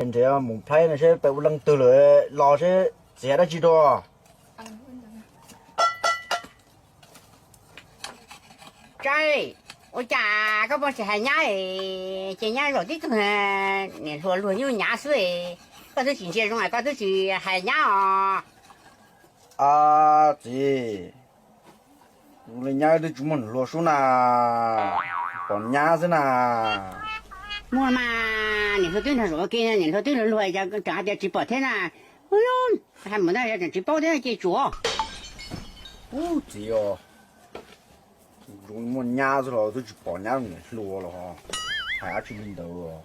现在啊，木派那些被我扔丢了，那些借了几多？这我家个不是还伢哎，今年落地中很，你说落牛伢水，搞都进去容啊，搞都去还伢啊。啊，这，我的伢都专门落树呢，放伢子呢。么嘛，你说对他说给人，你说对他说一下，跟这点吃饱天呢，哎呦，还没那人吃饱天去做。哦，这哦，用么伢子了，都去抱伢子落了哈，还要去领头哦。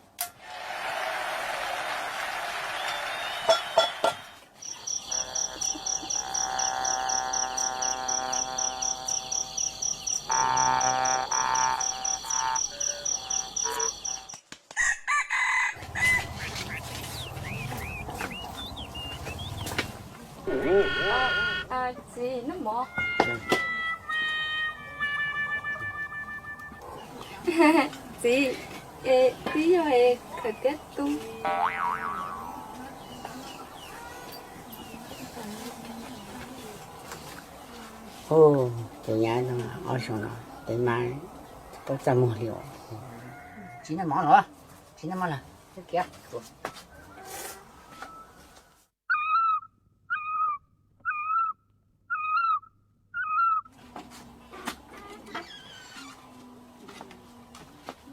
chị nó mọ chị tí cho em khởi kết tu哦，这伢子好凶了，对嘛，都怎么了？今天忙了，今天忙了，这给做。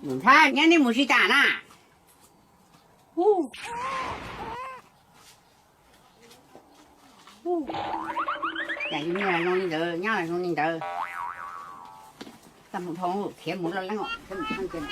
你看，人家母鸡打呢。哦。哦。人家女儿容易得，娘儿容易得。咱们同天母了啷个？真看见了。